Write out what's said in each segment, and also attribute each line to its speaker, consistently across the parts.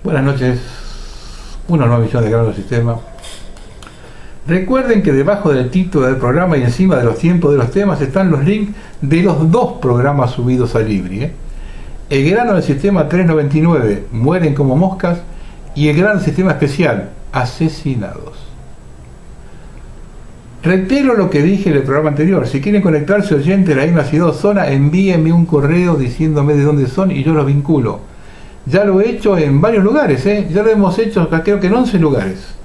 Speaker 1: Buenas noches, una nueva emisión de Grano Sistema. Recuerden que debajo del título del programa y encima de los tiempos de los temas están los links de los dos programas subidos a Libri. El Grano del Sistema 399, Mueren como moscas, y el Grano del Sistema Especial, Asesinados. Reitero lo que dije en el programa anterior. Si quieren conectarse oyente de la misma ciudad o zona, envíenme un correo diciéndome de dónde son y yo los vinculo. Ya lo he hecho en varios lugares, ya lo hemos hecho creo que en 11 lugares.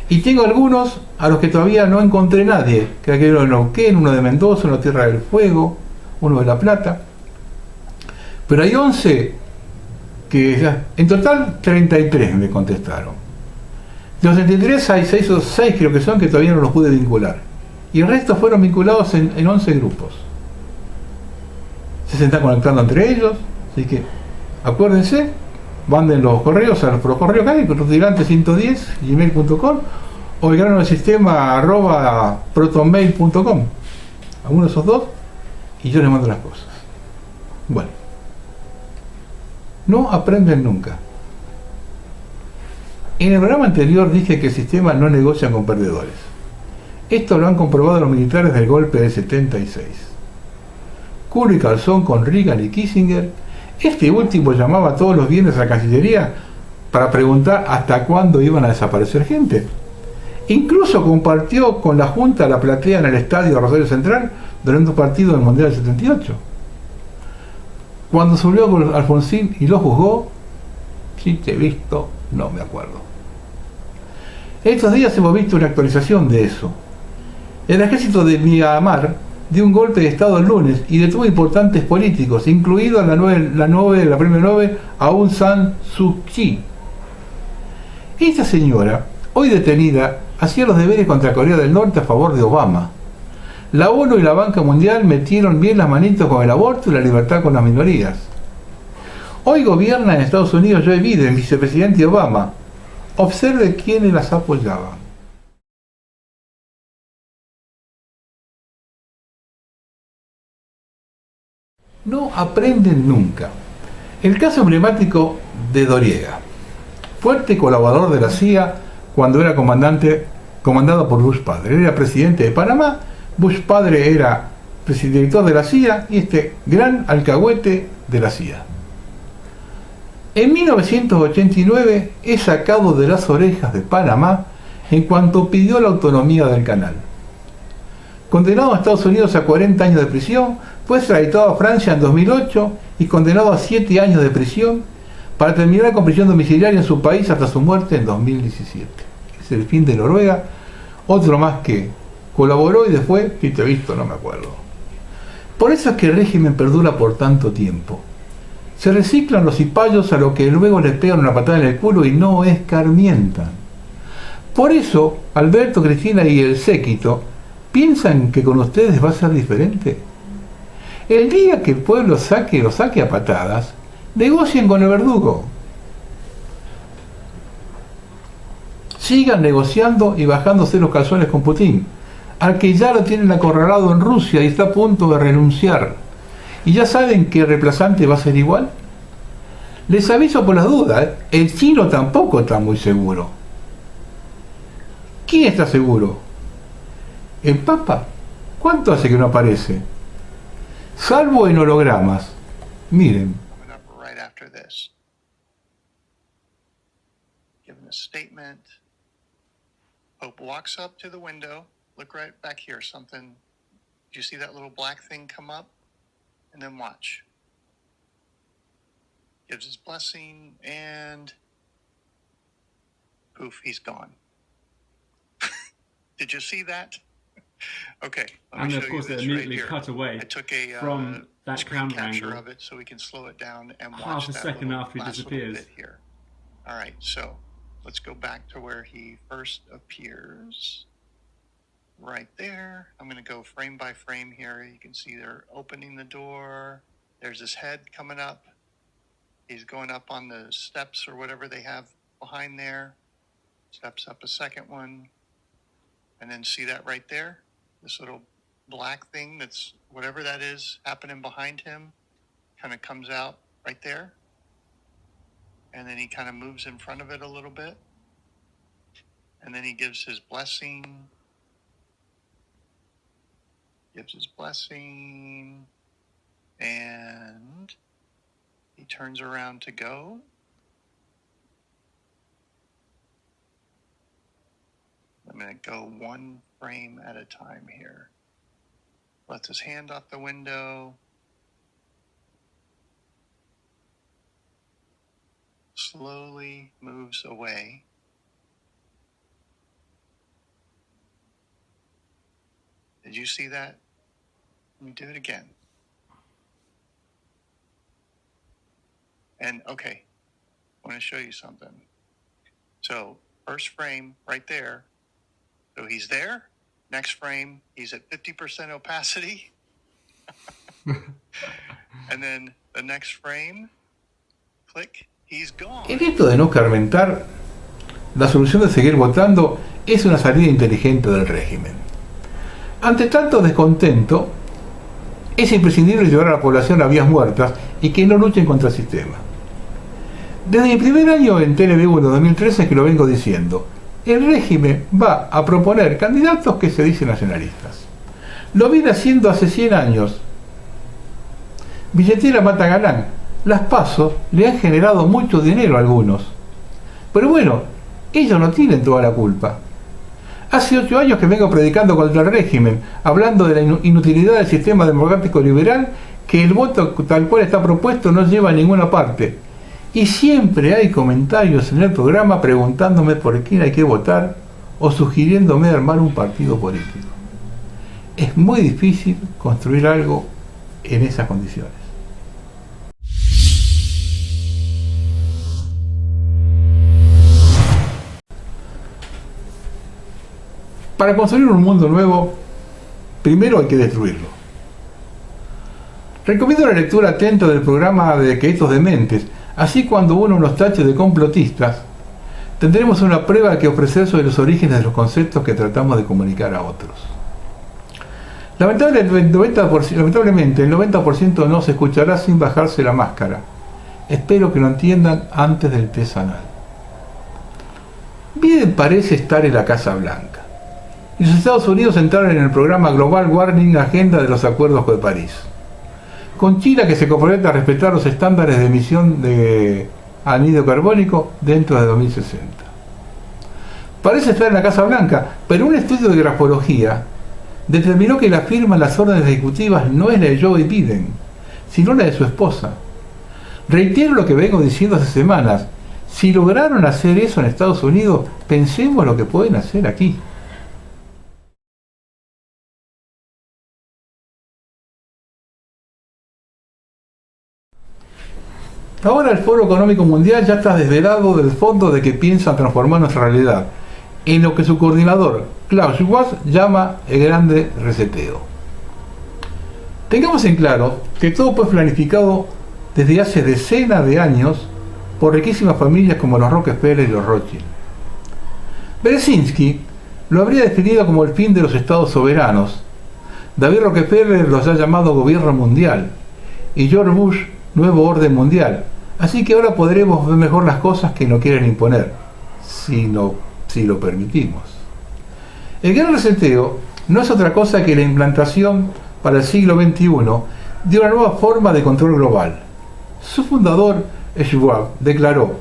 Speaker 1: Y tengo algunos a los que todavía no encontré nadie, que hay uno de Neuquén, uno de Mendoza, uno de Tierra del Fuego, uno de La Plata. Pero hay 11 que ya, en total 33 me contestaron. De los 33 hay 6 o 6 creo que son que todavía no los pude vincular. Y el resto fueron vinculados en 11 grupos. Se están conectando entre ellos, así que acuérdense, manden los correos a los correos que hay, rutilante110 gmail.com o el grano del sistema @protonmail.com, alguno de esos dos, y yo les mando las cosas. Bueno, no aprenden nunca. En el programa anterior dije que el sistema no negocia con perdedores. Esto lo han comprobado los militares del golpe del 76. Culo y calzón con Reagan y Kissinger. Este último llamaba todos los viernes a la Cancillería para preguntar hasta cuándo iban a desaparecer gente. Incluso compartió con la Junta la platea en el estadio de Rosario Central durante un partido del Mundial del 78. Cuando subió con Alfonsín y lo juzgó, si te he visto, no me acuerdo. Estos días hemos visto una actualización de eso. El ejército de Myanmar dio un golpe de estado el lunes y detuvo importantes políticos, incluido la premio Nobel Aung San Suu Kyi. Esta señora, hoy detenida, hacía los deberes contra Corea del Norte a favor de Obama. La ONU y la Banca Mundial metieron bien las manitos con el aborto y la libertad con las minorías. Hoy gobierna en Estados Unidos Joe Biden, vicepresidente de Obama. Observe quiénes las apoyaban. No aprenden nunca. El caso emblemático de Doriega, fuerte colaborador de la CIA cuando era comandado por Bush padre. Él era presidente de Panamá, Bush padre era director de la CIA y este gran alcahuete de la CIA. En 1989 es sacado de las orejas de Panamá en cuanto pidió la autonomía del canal. Condenado a Estados Unidos a 40 años de prisión, fue extraditado a Francia en 2008 y condenado a 7 años de prisión para terminar con prisión domiciliaria en su país hasta su muerte en 2017. Es el fin de Noruega, otro más que colaboró y después, si te he visto, no me acuerdo. Por eso es que el régimen perdura por tanto tiempo. Se reciclan los cipayos a lo que luego les pegan una patada en el culo y no escarmientan. Por eso, Alberto, Cristina y el séquito piensan que con ustedes va a ser diferente. El día que el pueblo lo saque a patadas, negocien con el verdugo. Sigan negociando y bajándose los calzones con Putin, al que ya lo tienen acorralado en Rusia y está a punto de renunciar. ¿Y ya saben que el reemplazante va a ser igual? Les aviso por las dudas, el chino tampoco está muy seguro. ¿Quién está seguro? ¿El Papa? ¿Cuánto hace que no aparece? Salvo en hologramas. Miren.
Speaker 2: Pope walks up to the window. Look right back here. Something. Do you see that little black thing come up? And then watch. Gives his blessing and poof, he's gone. Did you see that? Okay.
Speaker 3: And of course, it immediately cut away from that camera angle
Speaker 2: of it, so we can slow it down and watch
Speaker 3: half a second after he disappears.
Speaker 2: Here. All right, so let's go back to where he first appears. Right there. I'm going to go frame by frame here. You can see they're opening the door. There's his head coming up. He's going up on the steps or whatever they have behind there. Steps up a second one. And then see that right there? This little black thing that's whatever that is happening behind him kind of comes out right there. and then he kind of moves in front of it a little bit, and then he gives his blessing. And he turns around to go. I'm going to go one frame at a time here. Lets his hand off the window. Slowly moves away. Did you see that? Let me do it again. And okay, I want to show you something. So first frame right there. So he's there. Next frame, he's at 50% opacity. And then the next frame, click, he's gone.
Speaker 1: En esto de no escarmentar, la solución de seguir votando es una salida inteligente del régimen. Ante tanto descontento, es imprescindible llevar a la población a vías muertas y que no luchen contra el sistema. Desde mi primer año en TLV1 2013 que lo vengo diciendo, el régimen va a proponer candidatos que se dicen nacionalistas. Lo viene haciendo hace 100 años. Billetera mata galán. Las PASO le han generado mucho dinero a algunos. Pero bueno, ellos no tienen toda la culpa. Hace 8 años que vengo predicando contra el régimen, hablando de la inutilidad del sistema democrático liberal, que el voto tal cual está propuesto no lleva a ninguna parte. Y siempre hay comentarios en el programa preguntándome por quién hay que votar o sugiriéndome armar un partido político. Es muy difícil construir algo en esas condiciones. Para construir un mundo nuevo, primero hay que destruirlo. Recomiendo la lectura atenta del programa de Quietos Dementes. Así, cuando uno nos tache de complotistas, tendremos una prueba que ofrecer sobre los orígenes de los conceptos que tratamos de comunicar a otros. Lamentablemente, el 90% no se escuchará sin bajarse la máscara. Espero que lo entiendan antes del test anal. Biden parece estar en la Casa Blanca, y los Estados Unidos entraron en el programa Global Warming Agenda de los Acuerdos de París, con China que se compromete a respetar los estándares de emisión de anhídrido carbónico dentro de 2060. Parece estar en la Casa Blanca, pero un estudio de grafología determinó que la firma en las órdenes ejecutivas no es la de Joe Biden, sino la de su esposa. Reitero lo que vengo diciendo hace semanas: si lograron hacer eso en Estados Unidos, pensemos lo que pueden hacer aquí. Ahora el Foro Económico Mundial ya está desvelado del fondo de que piensan transformar nuestra realidad, en lo que su coordinador, Klaus Schwab, llama el grande reseteo. Tengamos en claro que todo fue planificado desde hace decenas de años por riquísimas familias como los Rockefeller y los Rothschild. Brzezinski lo habría definido como el fin de los estados soberanos. David Rockefeller los ha llamado gobierno mundial y George Bush nuevo orden mundial. Así que ahora podremos ver mejor las cosas que no quieren imponer, si lo permitimos. El gran reseteo no es otra cosa que la implantación para el siglo XXI de una nueva forma de control global. Su fundador, Schwab, declaró: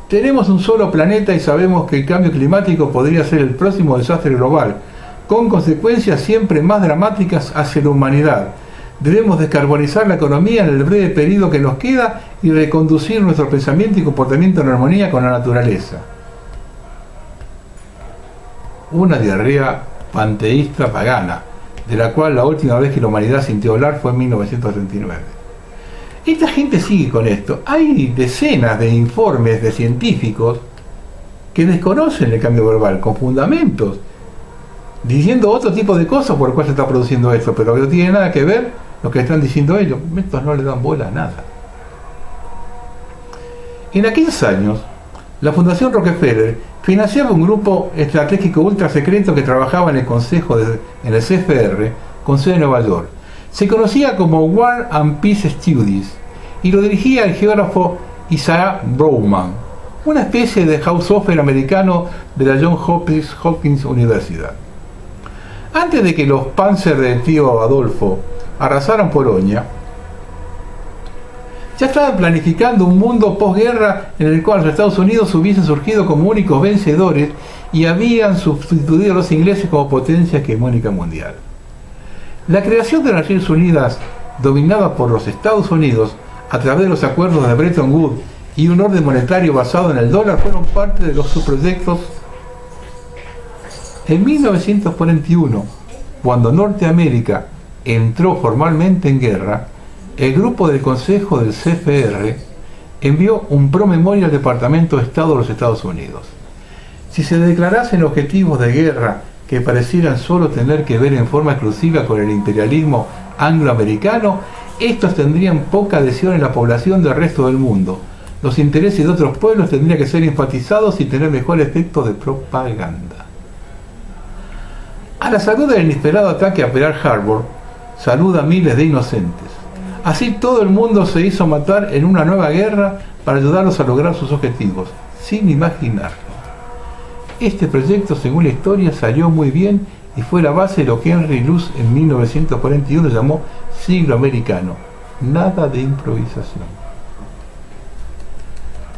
Speaker 1: tenemos un solo planeta y sabemos que el cambio climático podría ser el próximo desastre global, con consecuencias siempre más dramáticas hacia la humanidad. Debemos descarbonizar la economía en el breve periodo que nos queda y reconducir nuestro pensamiento y comportamiento en armonía con la naturaleza. Una diarrea panteísta pagana, de la cual la última vez que la humanidad sintió hablar fue en 1939. Esta gente sigue con esto. Hay decenas de informes de científicos que desconocen el cambio global, con fundamentos, diciendo otro tipo de cosas por el cual se está produciendo esto, pero no tiene nada que ver lo que están diciendo ellos. Estos no le dan bola a nada. En aquellos años, la Fundación Rockefeller financiaba un grupo estratégico ultra secreto que trabajaba en el Consejo en el CFR, con sede en Nueva York. Se conocía como War and Peace Studies y lo dirigía el geógrafo Isaiah Bowman, una especie de houseoffer americano de la Johns Hopkins Universidad. Antes de que los Panzer del tío Adolfo arrasaran Polonia, ya estaban planificando un mundo posguerra en el cual los Estados Unidos hubiesen surgido como únicos vencedores y habían sustituido a los ingleses como potencia hegemónica mundial. La creación de las Naciones Unidas, dominada por los Estados Unidos a través de los acuerdos de Bretton Woods y un orden monetario basado en el dólar, fueron parte de los subproyectos. En 1941, cuando Norteamérica entró formalmente en guerra, el grupo del Consejo del CFR envió un promemoria al Departamento de Estado de los Estados Unidos. Si se declarasen objetivos de guerra que parecieran solo tener que ver en forma exclusiva con el imperialismo angloamericano, estos tendrían poca adhesión en la población del resto del mundo. Los intereses de otros pueblos tendrían que ser enfatizados y tener mejor efecto de propaganda. A la salud del inesperado ataque a Pearl Harbor, saluda a miles de inocentes. Así todo el mundo se hizo matar en una nueva guerra para ayudarlos a lograr sus objetivos, sin imaginarlo. Este proyecto, según la historia, salió muy bien y fue la base de lo que Henry Luce en 1941 llamó siglo americano. Nada de improvisación.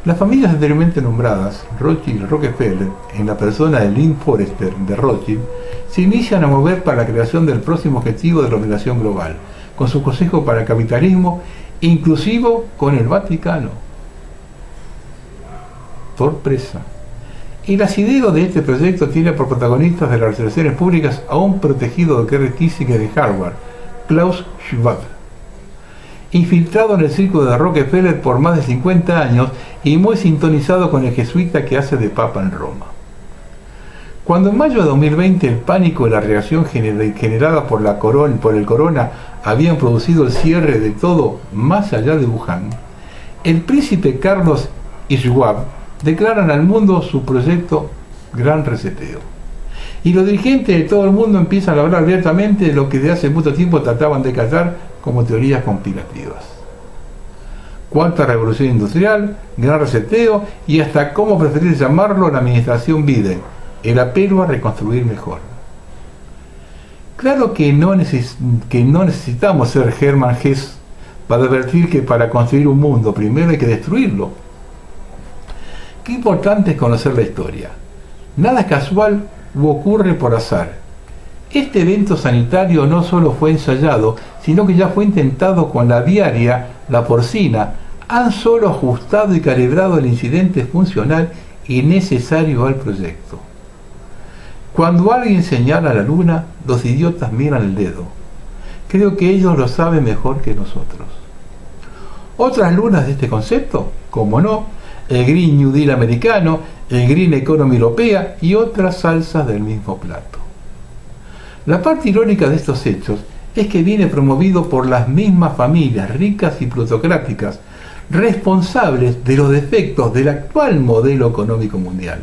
Speaker 1: Las familias anteriormente nombradas, Rothschild y Rockefeller, en la persona de Lynn Forester de Rothschild, se inician a mover para la creación del próximo objetivo de la dominación global, con su Consejo para el Capitalismo, inclusivo con el Vaticano. Sorpresa. El asidero de este proyecto tiene por protagonistas de las relaciones públicas a un protegido de Henry Kissinger de Harvard, Klaus Schwab, infiltrado en el círculo de Rockefeller por más de 50 años y muy sintonizado con el jesuita que hace de papa en Roma. Cuando en mayo de 2020 el pánico y la reacción generada por el corona habían producido el cierre de todo más allá de Wuhan, el príncipe Carlos y Schwab declaran al mundo su proyecto Gran Reseteo. Y los dirigentes de todo el mundo empiezan a hablar abiertamente de lo que de hace mucho tiempo trataban de callar como teorías conspirativas. Cuarta revolución industrial, Gran Reseteo y hasta cómo preferir llamarlo la administración Biden, el apelo a reconstruir mejor. Claro que no necesitamos ser Hermann Hesse para advertir que para construir un mundo primero hay que destruirlo. Qué importante es conocer la historia. Nada es casual u ocurre por azar. Este evento sanitario no solo fue ensayado, sino que ya fue intentado con la aviaria, la porcina. Han solo ajustado y calibrado el incidente funcional y necesario al proyecto. Cuando alguien señala la luna, los idiotas miran el dedo. Creo que ellos lo saben mejor que nosotros. Otras lunas de este concepto, como no, el Green New Deal americano, el Green Economy europea y otras salsas del mismo plato. La parte irónica de estos hechos es que viene promovido por las mismas familias ricas y plutocráticas responsables de los defectos del actual modelo económico mundial.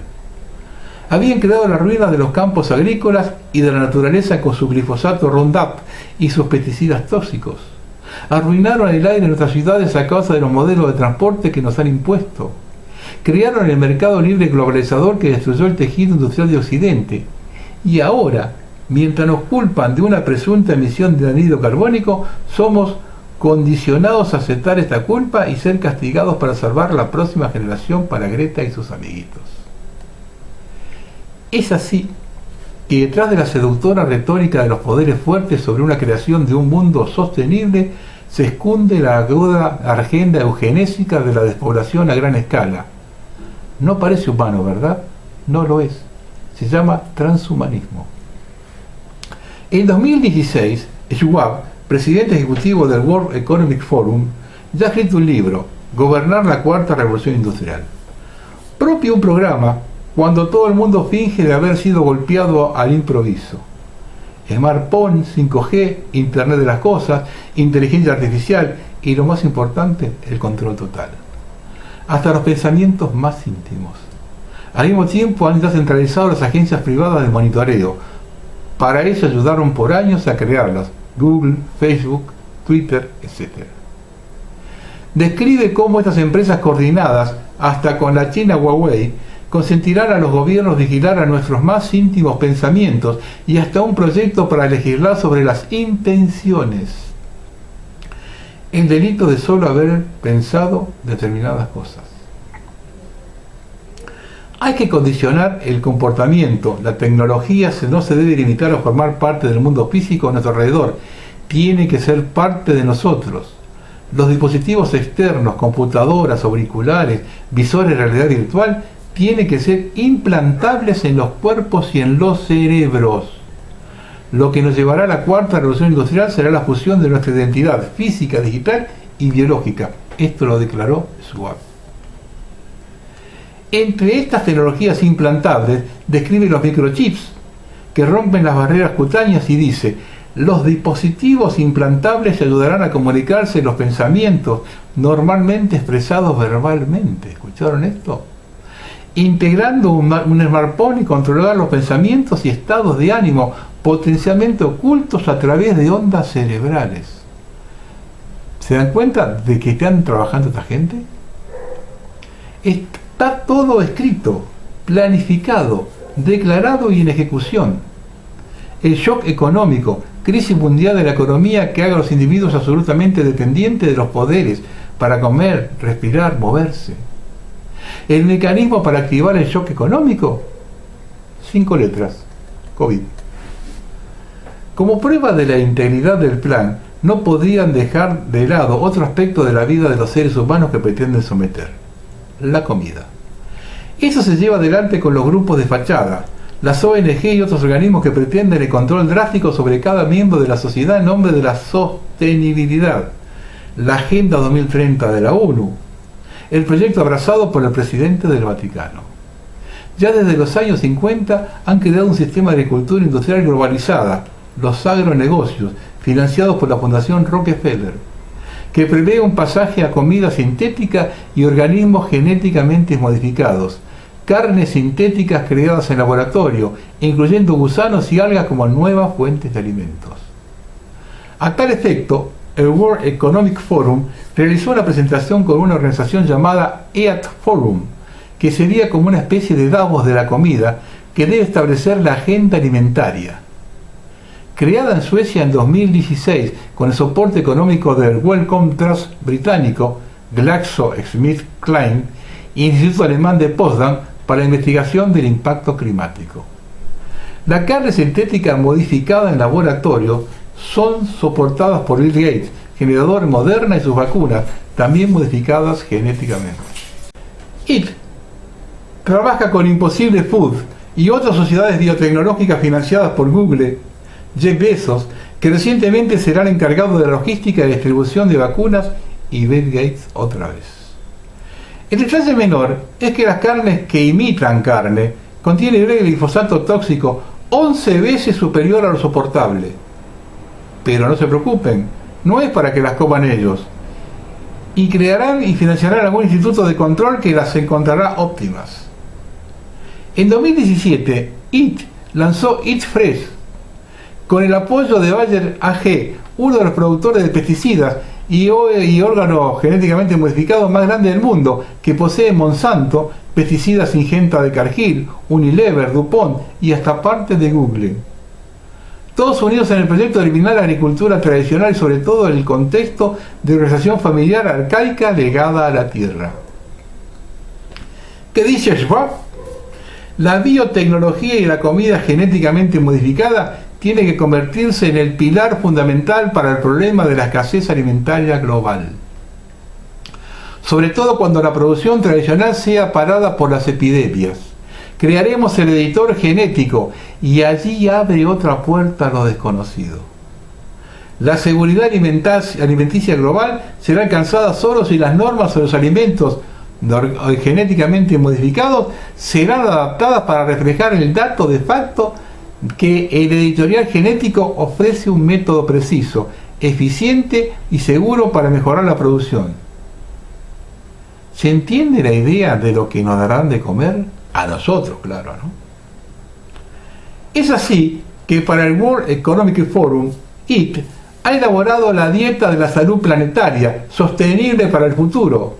Speaker 1: Habían creado la ruina de los campos agrícolas y de la naturaleza con su glifosato Roundup y sus pesticidas tóxicos. Arruinaron el aire en nuestras ciudades a causa de los modelos de transporte que nos han impuesto. Crearon el mercado libre globalizador que destruyó el tejido industrial de Occidente. Y ahora, mientras nos culpan de una presunta emisión de anhídrido carbónico, somos condicionados a aceptar esta culpa y ser castigados para salvar la próxima generación para Greta y sus amiguitos. Es así que detrás de la seductora retórica de los poderes fuertes sobre una creación de un mundo sostenible se esconde la aguda agenda eugenésica de la despoblación a gran escala. No parece humano, ¿verdad? No lo es. Se llama transhumanismo. En 2016, Schwab, presidente ejecutivo del World Economic Forum, ya ha escrito un libro, Gobernar la Cuarta Revolución Industrial. Propio un programa cuando todo el mundo finge de haber sido golpeado al improviso. Smartphone, 5G, Internet de las Cosas, inteligencia artificial y lo más importante, el control total. Hasta los pensamientos más íntimos. Al mismo tiempo han ya centralizado las agencias privadas de monitoreo. Para eso ayudaron por años a crearlas, Google, Facebook, Twitter, etc. describe cómo estas empresas coordinadas, hasta con la China Huawei, consentirán a los gobiernos vigilar a nuestros más íntimos pensamientos y hasta un proyecto para legislar sobre las intenciones. El delito de solo haber pensado determinadas cosas. Hay que condicionar el comportamiento. La tecnología no se debe limitar a formar parte del mundo físico a nuestro alrededor. Tiene que ser parte de nosotros. Los dispositivos externos, computadoras, auriculares, visores de realidad virtual, tienen que ser implantables en los cuerpos y en los cerebros. Lo que nos llevará a la cuarta revolución industrial será la fusión de nuestra identidad física, digital y biológica. Esto lo declaró Schwab. Entre estas tecnologías implantables describe los microchips que rompen las barreras cutáneas y dice: los dispositivos implantables ayudarán a comunicarse los pensamientos normalmente expresados verbalmente. ¿Escucharon esto? Integrando un smartphone y controlar los pensamientos y estados de ánimo potencialmente ocultos a través de ondas cerebrales. ¿Se dan cuenta de que están trabajando esta gente? Está todo escrito, planificado, declarado y en ejecución. El shock económico, crisis mundial de la economía que haga a los individuos absolutamente dependientes de los poderes para comer, respirar, moverse. El mecanismo para activar el shock económico, 5 letras, COVID. Como prueba de la integridad del plan, no podrían dejar de lado otro aspecto de la vida de los seres humanos que pretenden someter: la comida. Eso se lleva adelante con los grupos de fachada, las ONG y otros organismos que pretenden el control drástico sobre cada miembro de la sociedad en nombre de la sostenibilidad. La Agenda 2030 de la ONU, el proyecto abrazado por el presidente del Vaticano. Ya desde los años 50 han creado un sistema de agricultura industrial globalizada, los agronegocios, financiados por la Fundación Rockefeller, que prevé un pasaje a comida sintética y organismos genéticamente modificados, carnes sintéticas creadas en laboratorio, incluyendo gusanos y algas como nuevas fuentes de alimentos. A tal efecto, el World Economic Forum realizó una presentación con una organización llamada EAT Forum, que sería como una especie de Davos de la comida que debe establecer la agenda alimentaria. Creada en Suecia en 2016 con el soporte económico del Wellcome Trust británico, GlaxoSmithKline y Instituto Alemán de Potsdam para la investigación del impacto climático. La carne sintética modificada en laboratorio son soportadas por Bill Gates, generador de Moderna y sus vacunas, también modificadas genéticamente. IT trabaja con Impossible Foods y otras sociedades biotecnológicas financiadas por Google, Jeff Bezos, que recientemente será el encargado de la logística y distribución de vacunas, y Bill Gates otra vez. El detalle menor es que las carnes que imitan carne contienen el glifosato tóxico 11 veces superior a lo soportable. Pero no se preocupen, no es para que las coman ellos. Y crearán y financiarán algún instituto de control que las encontrará óptimas. En 2017, IT lanzó IT Fresh, con el apoyo de Bayer AG, uno de los productores de pesticidas y órganos genéticamente modificados más grande del mundo, que posee Monsanto, pesticidas Syngenta de Cargill, Unilever, DuPont y hasta parte de Google. Todos unidos en el proyecto de eliminar la agricultura tradicional y sobre todo en el contexto de organización familiar arcaica legada a la tierra. ¿Qué dice Schwab? La biotecnología y la comida genéticamente modificada tiene que convertirse en el pilar fundamental para el problema de la escasez alimentaria global. Sobre todo cuando la producción tradicional sea parada por las epidemias. Crearemos el editor genético y allí abre otra puerta a lo desconocido. La seguridad alimenticia global será alcanzada solo si las normas sobre los alimentos genéticamente modificados serán adaptadas para reflejar el dato de facto que el editorial genético ofrece un método preciso, eficiente y seguro para mejorar la producción. ¿Se entiende la idea de lo que nos darán de comer? A nosotros, claro, ¿no? Es así que para el World Economic Forum, IT ha elaborado la dieta de la salud planetaria, sostenible para el futuro.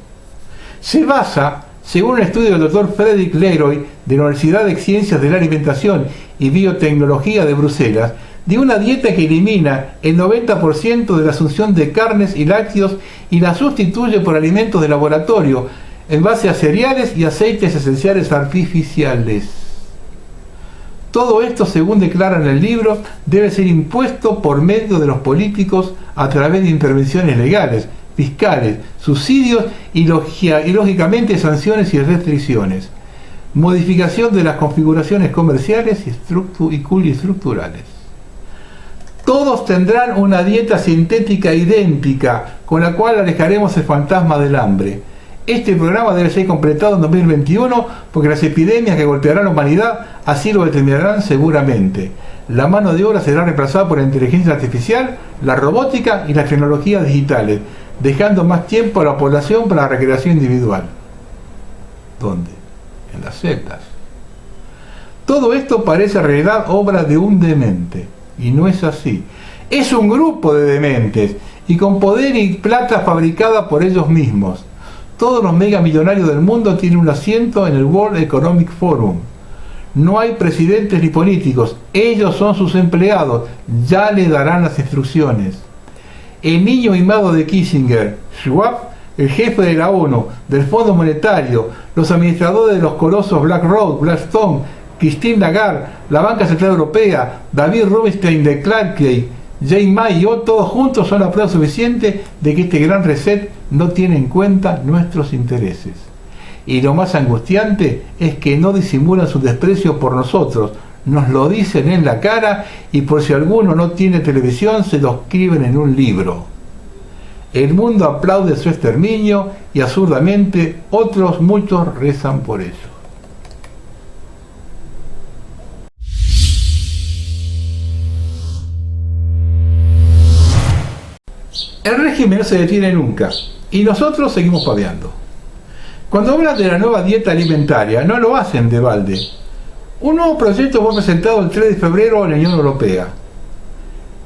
Speaker 1: Se basa, según un estudio del Dr. Frederick Leroy, de la Universidad de Ciencias de la Alimentación y Biotecnología de Bruselas, de una dieta que elimina el 90% de la asunción de carnes y lácteos y la sustituye por alimentos de laboratorio, en base a cereales y aceites esenciales artificiales. Todo esto, según declara en el libro, debe ser impuesto por medio de los políticos a través de intervenciones legales, fiscales, subsidios y lógicamente sanciones y restricciones. Modificación de las configuraciones comerciales y estructurales. Todos tendrán una dieta sintética idéntica, con la cual alejaremos el fantasma del hambre. Este programa debe ser completado en 2021 porque las epidemias que golpearán a la humanidad así lo determinarán seguramente. La mano de obra será reemplazada por la inteligencia artificial, la robótica y las tecnologías digitales, dejando más tiempo a la población para la recreación individual. ¿Dónde? En las celdas. Todo esto parece en realidad obra de un demente, y no es así. Es un grupo de dementes, y con poder y plata fabricada por ellos mismos. Todos los megamillonarios del mundo tienen un asiento en el World Economic Forum. No hay presidentes ni políticos, ellos son sus empleados, ya le darán las instrucciones. El niño mimado de Kissinger, Schwab, el jefe de la ONU, del Fondo Monetario, los administradores de los colosos BlackRock, Blackstone, Christine Lagarde, la Banca Central Europea, David Rubenstein de Clarkey, Jane May y yo, todos juntos son la prueba suficiente de que este gran reset no tiene en cuenta nuestros intereses. Y lo más angustiante es que no disimulan su desprecio por nosotros, nos lo dicen en la cara y por si alguno no tiene televisión se lo escriben en un libro. El mundo aplaude su exterminio y absurdamente otros muchos rezan por ello. El régimen no se detiene nunca y nosotros seguimos paveando. Cuando hablan de la nueva dieta alimentaria, no lo hacen de balde. Un nuevo proyecto fue presentado el 3 de febrero en la Unión Europea.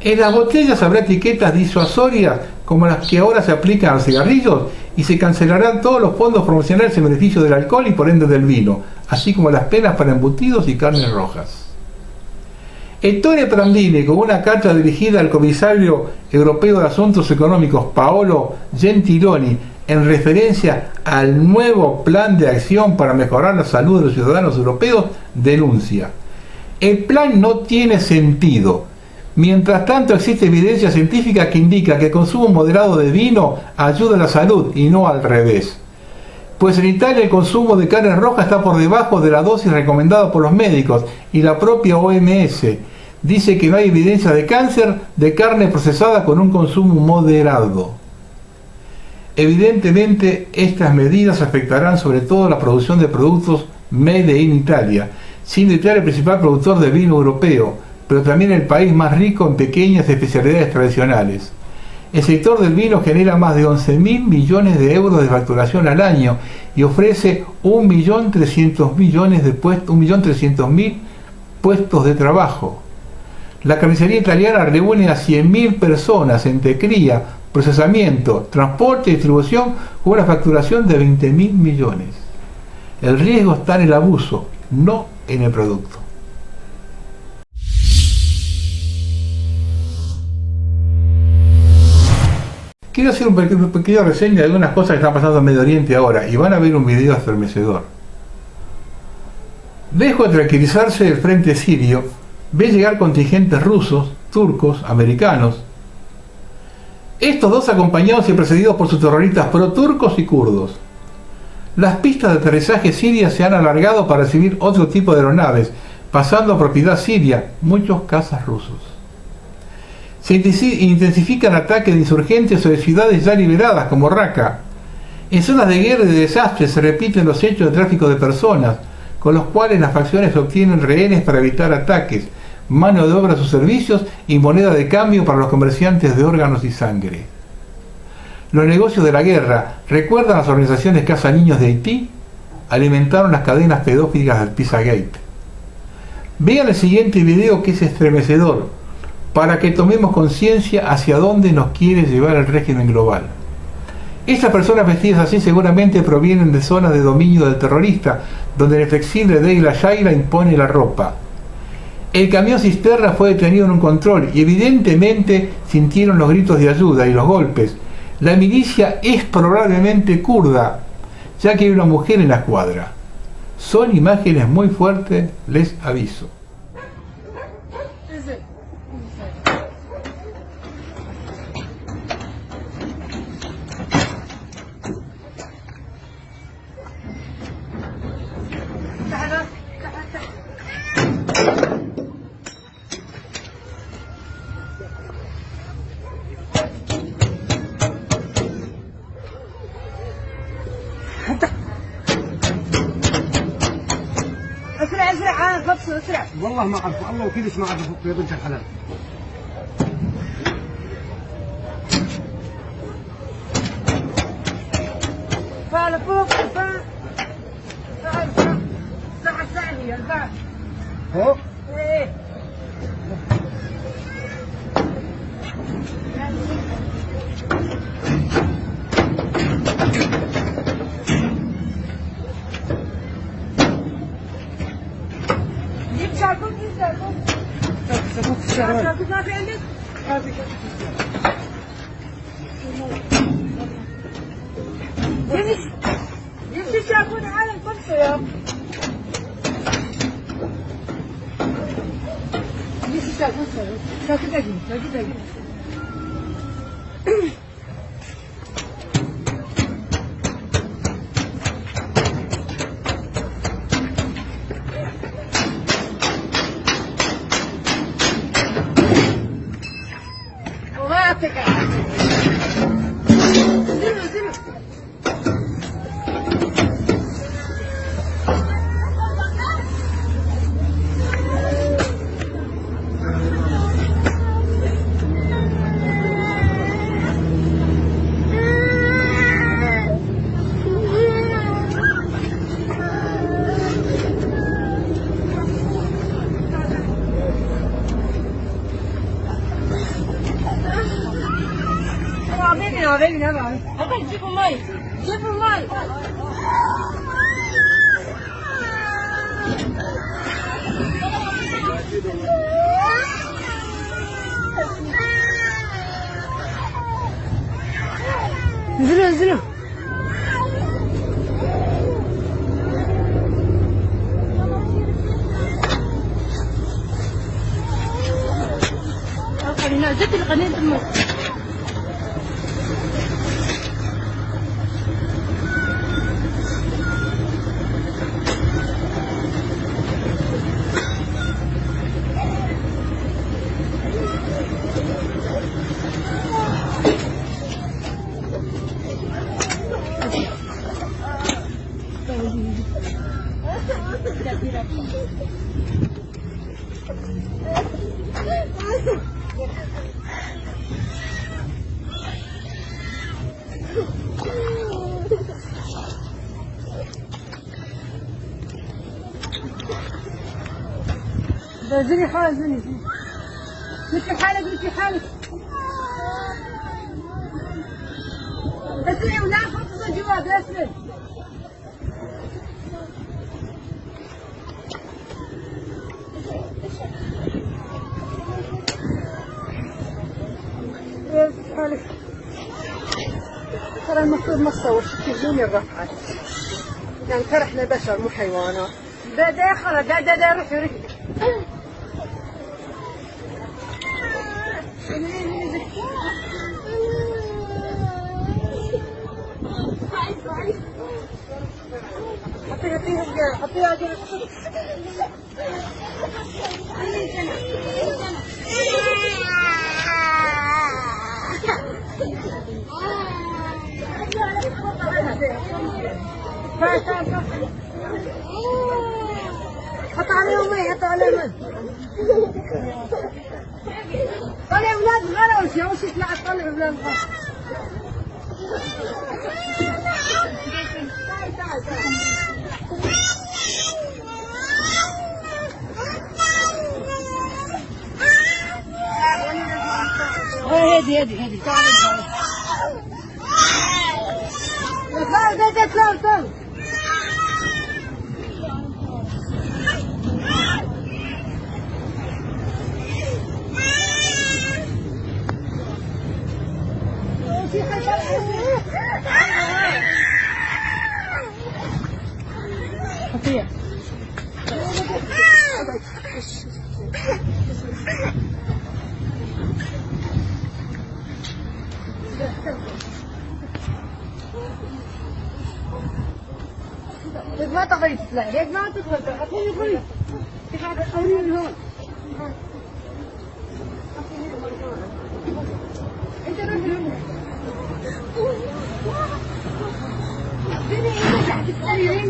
Speaker 1: En las botellas habrá etiquetas disuasorias como las que ahora se aplican a los cigarrillos y se cancelarán todos los fondos promocionales en beneficio del alcohol y por ende del vino, así como las penas para embutidos y carnes rojas. Ettore Prandini, con una carta dirigida al comisario europeo de Asuntos Económicos Paolo Gentiloni, en referencia al nuevo plan de acción para mejorar la salud de los ciudadanos europeos, denuncia: el plan no tiene sentido. Mientras tanto existe evidencia científica que indica que el consumo moderado de vino ayuda a la salud y no al revés. Pues en Italia el consumo de carne roja está por debajo de la dosis recomendada por los médicos y la propia OMS dice que no hay evidencia de cáncer de carne procesada con un consumo moderado. Evidentemente estas medidas afectarán sobre todo la producción de productos made in Italia, siendo Italia el principal productor de vino europeo, pero también el país más rico en pequeñas especialidades tradicionales. El sector del vino genera más de 11.000 millones de euros de facturación al año y ofrece 1.300.000 puestos de trabajo. La carnicería italiana reúne a 100.000 personas entre cría, procesamiento, transporte y distribución con una facturación de 20.000 millones. El riesgo está en el abuso, no en el producto. Quiero hacer una pequeña reseña de algunas cosas que están pasando en Medio Oriente ahora y van a ver un video estremecedor. Lejos de tranquilizarse el frente sirio, ve llegar contingentes rusos, turcos, americanos. Estos dos acompañados y precedidos por sus terroristas pro-turcos y kurdos. Las pistas de aterrizaje sirias se han alargado para recibir otro tipo de aeronaves, pasando a propiedad siria, muchos cazas rusos. Se intensifican ataques de insurgentes o de ciudades ya liberadas como Raqqa. En zonas de guerra y de desastre se repiten los hechos de tráfico de personas, con los cuales las facciones obtienen rehenes para evitar ataques, mano de obra a sus servicios y moneda de cambio para los comerciantes de órganos y sangre. Los negocios de la guerra, ¿recuerdan las organizaciones Casa Niños de Haití? Alimentaron las cadenas pedófilas del Pizzagate. Vean el siguiente video que es estremecedor. para que tomemos conciencia hacia dónde nos quiere llevar el régimen global. Estas personas vestidas así seguramente provienen de zonas de dominio del terrorista, donde el flexible Deila Shaila impone la ropa. El camión cisterna fue detenido en un control y evidentemente sintieron los gritos de ayuda y los golpes. La milicia es probablemente kurda, ya que hay una mujer en la escuadra. Son imágenes muy fuertes, les aviso.
Speaker 4: اسرع والله ما اعرف الله وكيلش ما اعرف في بنت الحلال فعل فوق فعل ساعة ثانية البعض فوق ايه شاكوت ما في عندك؟ ما في يمشي شاكوت على الفرصة يا يمشي شاكوت أجي جيبوا مي انزلوا زدت القنين المي زني حالك مثل حالك اسرعي ولا تحطوا الجواب اسرعي حالك ترى المفروض ما تصور تجون الرفعات يعني ترى احنا بشر مو حيوانات ده خلاص ده روح يركب حطيها حط عليهم مي حط عليهم مي طلع اولاد غير وش يطلع طلع اولاد تعال هدي تعال تعال خطير ما تقدري تطلعي هيك ما تقدري اعطيني خلي في حاجه خليني هون انت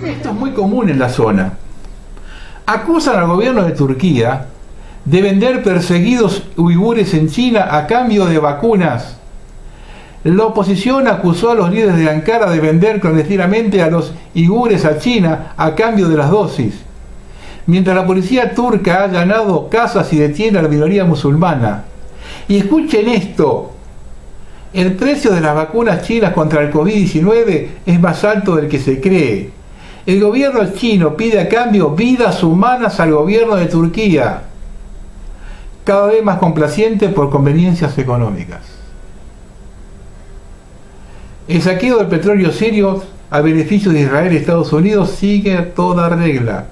Speaker 1: Esto es muy común en la zona. Acusan al gobierno de Turquía de vender perseguidos uigures en China a cambio de vacunas. La oposición acusó a los líderes de Ankara de vender clandestinamente a los uigures a China a cambio de las dosis, mientras la policía turca ha allanado casas y detiene a la minoría musulmana. Y escuchen esto: el precio de las vacunas chinas contra el COVID-19 es más alto del que se cree. El gobierno chino pide a cambio vidas humanas al gobierno de Turquía, cada vez más complaciente por conveniencias económicas. El saqueo del petróleo sirio a beneficio de Israel y Estados Unidos sigue a toda regla.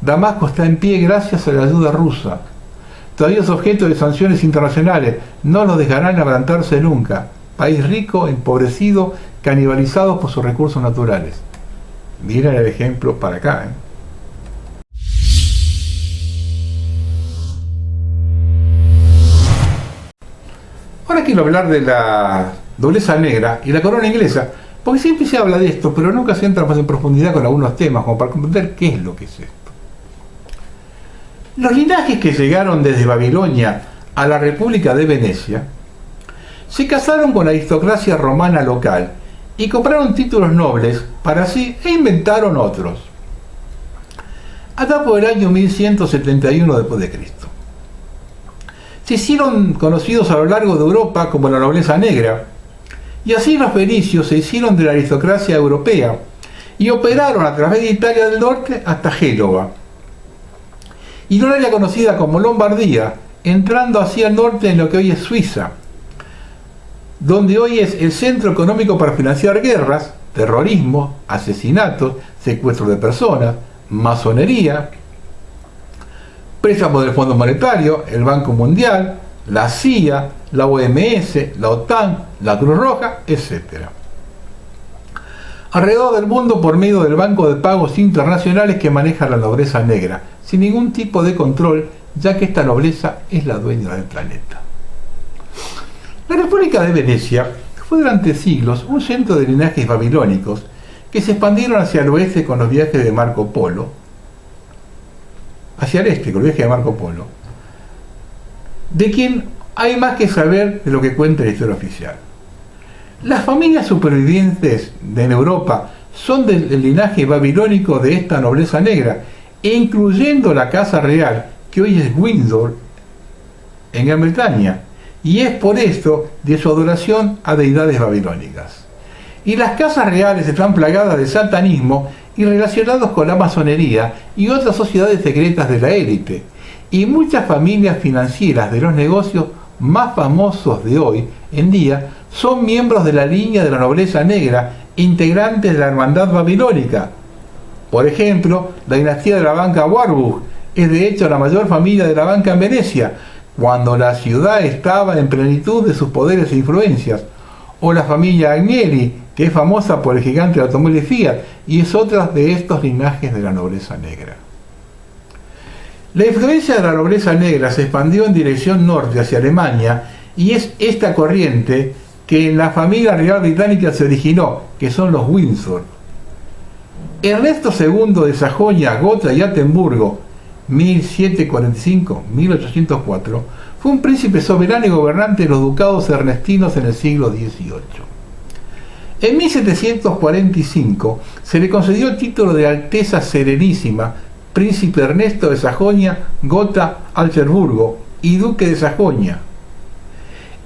Speaker 1: Damasco está en pie gracias a la ayuda rusa. Todavía es objeto de sanciones internacionales, no lo dejarán levantarse nunca. País rico, empobrecido, canibalizado por sus recursos naturales. Miren el ejemplo para acá. Ahora quiero hablar de la nobleza negra y la corona inglesa, porque siempre se habla de esto, pero nunca se entra más en profundidad con algunos temas, como para comprender qué es lo que es esto. Los linajes que llegaron desde Babilonia a la República de Venecia se casaron con la aristocracia romana local y compraron títulos nobles para sí e inventaron otros. Hasta por el año 1171 después de Cristo. Se hicieron conocidos a lo largo de Europa como la nobleza negra, y así los fenicios se hicieron de la aristocracia europea y operaron a través de Italia del Norte hasta Génova, y un área conocida como Lombardía, entrando hacia el norte en lo que hoy es Suiza, donde hoy es el centro económico para financiar guerras, terrorismo, asesinatos, secuestro de personas, masonería, préstamos del Fondo Monetario, el Banco Mundial, la CIA, la OMS, la OTAN, la Cruz Roja, etc. Alrededor del mundo por medio del Banco de Pagos Internacionales que maneja la nobleza negra, sin ningún tipo de control, ya que esta nobleza es la dueña del planeta. La República de Venecia fue durante siglos un centro de linajes babilónicos que se expandieron hacia el oeste con los viajes de Marco Polo, hacia el este con el viaje de Marco Polo, de quien hay más que saber de lo que cuenta la historia oficial. Las familias supervivientes en Europa son del linaje babilónico de esta nobleza negra, incluyendo la Casa Real, que hoy es Windsor, en Gran Bretaña, y es por esto de su adoración a deidades babilónicas. Y las casas reales están plagadas de satanismo y relacionados con la masonería y otras sociedades secretas de la élite, y muchas familias financieras de los negocios más famosos de hoy en día son miembros de la línea de la nobleza negra, integrantes de la hermandad babilónica. Por ejemplo, la dinastía de la banca Warburg es de hecho la mayor familia de la banca en Venecia, cuando la ciudad estaba en plenitud de sus poderes e influencias, o la familia Agnelli, que es famosa por el gigante de automóviles Fiat, y es otra de estos linajes de la nobleza negra. La influencia de la nobleza negra se expandió en dirección norte hacia Alemania, y es esta corriente que en la familia real británica se originó, que son los Windsor. Ernesto II de Sajonia, Gotha y Altenburgo, 1745-1804, fue un príncipe soberano y gobernante de los ducados ernestinos en el siglo XVIII. En 1745 se le concedió el título de Alteza Serenísima, príncipe Ernesto de Sajonia, Gotha, Altenburgo y duque de Sajonia.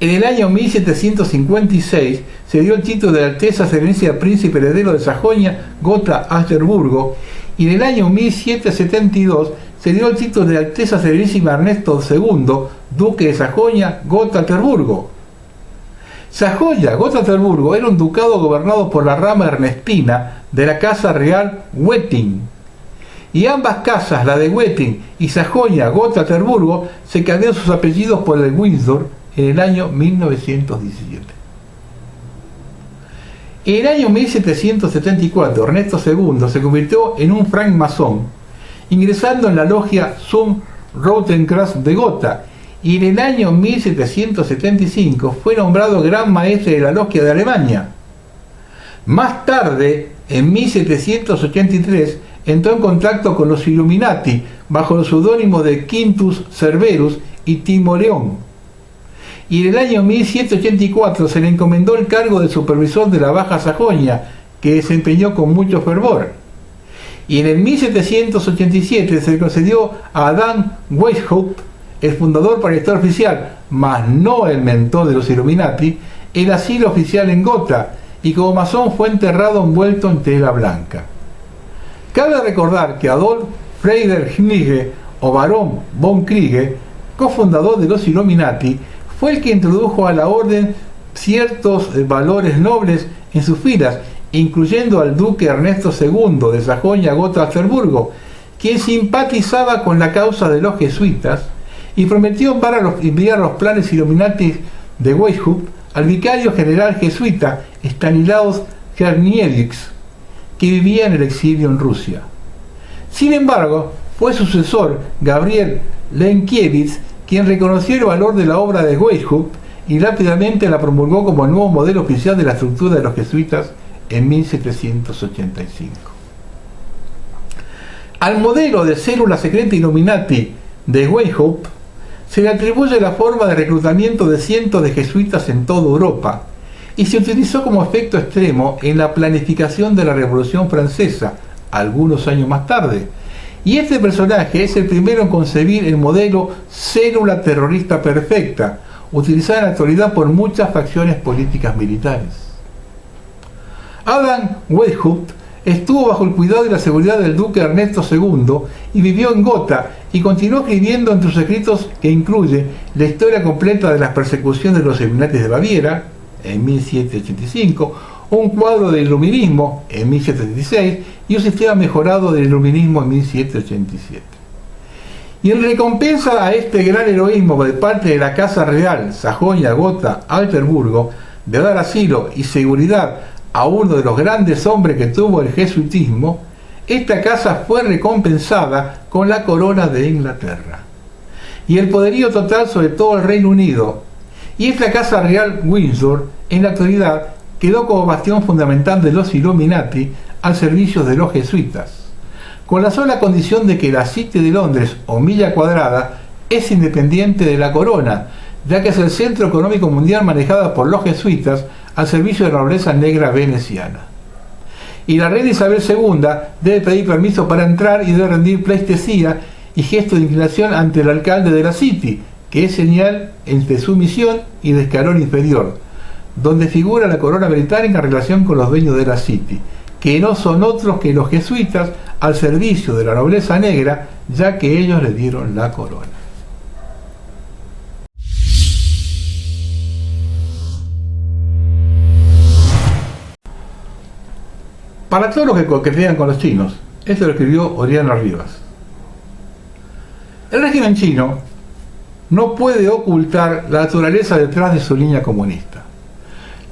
Speaker 1: En el año 1756 se dio el título de Alteza Serenísima Príncipe Heredero de Sajonia, Gotha, Augsburgo, y en el año 1772 se dio el título de Alteza Serenísima Ernesto II, Duque de Sajonia, Gotha, Augsburgo. Sajonia, Gotha, Augsburgo era un ducado gobernado por la rama ernestina de la Casa Real Wettin. Y ambas casas, la de Wettin y Sajonia, Gotha, Augsburgo, se cambiaron sus apellidos por el de Windsor en el año 1917. En el año 1774, Ernesto II se convirtió en un francmasón, ingresando en la logia Zum Rotenkreuz de Gotha, y en el año 1775 fue nombrado Gran Maestre de la Logia de Alemania. Más tarde, en 1783, entró en contacto con los Illuminati bajo el seudónimo de Quintus Cerberus y Timoleón. Y en el año 1784 se le encomendó el cargo de supervisor de la Baja Sajonia, que desempeñó con mucho fervor. Y en el 1787 se le concedió a Adam Weishaupt, el fundador para la historia oficial, mas no el mentor de los Illuminati, el asilo oficial en Gotha, y como masón fue enterrado envuelto en tela blanca. Cabe recordar que Adolf Friedrich Knigge, o Barón von Kriege, cofundador de los Illuminati, fue el que introdujo a la orden ciertos valores nobles en sus filas, incluyendo al duque Ernesto II de Sajonia, Gotha, Augsburgo, quien simpatizaba con la causa de los jesuitas y prometió enviar los planes Illuminati de Weishaupt al vicario general jesuita Stanislaus Czerniewicz, que vivía en el exilio en Rusia. Sin embargo, fue su sucesor, Gabriel Lenkiewicz, quien reconoció el valor de la obra de Weishaupt y rápidamente la promulgó como el nuevo modelo oficial de la estructura de los jesuitas en 1785. Al modelo de célula secreta Illuminati de Weishaupt se le atribuye la forma de reclutamiento de cientos de jesuitas en toda Europa y se utilizó como efecto extremo en la planificación de la Revolución Francesa, algunos años más tarde. Y este personaje es el primero en concebir el modelo célula terrorista perfecta, utilizada en la actualidad por muchas facciones políticas militares. Adam Weishaupt estuvo bajo el cuidado y la seguridad del duque Ernesto II y vivió en Gotha y continuó escribiendo entre sus escritos, que incluye la historia completa de las persecuciones de los Illuminati de Baviera en 1785, un cuadro del iluminismo en 1776 y un sistema mejorado del iluminismo en 1787. Y en recompensa a este gran heroísmo de parte de la Casa Real Sajonia, Gotha, Augsburgo, de dar asilo y seguridad a uno de los grandes hombres que tuvo el jesuitismo, esta casa fue recompensada con la corona de Inglaterra y el poderío total sobre todo el Reino Unido. Y esta Casa Real Windsor, en la actualidad, quedó como bastión fundamental de los Illuminati al servicio de los jesuitas, con la sola condición de que la City de Londres, o milla cuadrada, es independiente de la corona, ya que es el centro económico mundial manejado por los jesuitas al servicio de la nobleza negra veneciana. Y la reina Isabel II debe pedir permiso para entrar y debe rendir pleitesía y gesto de inclinación ante el alcalde de la City, que es señal entre su misión y de escalón inferior, donde figura la corona británica en relación con los dueños de la City, que no son otros que los jesuitas al servicio de la nobleza negra, ya que ellos le dieron la corona. Para todos los que coquetean con los chinos, esto lo escribió Oriana Rivas. El régimen chino no puede ocultar la naturaleza detrás de su línea comunista.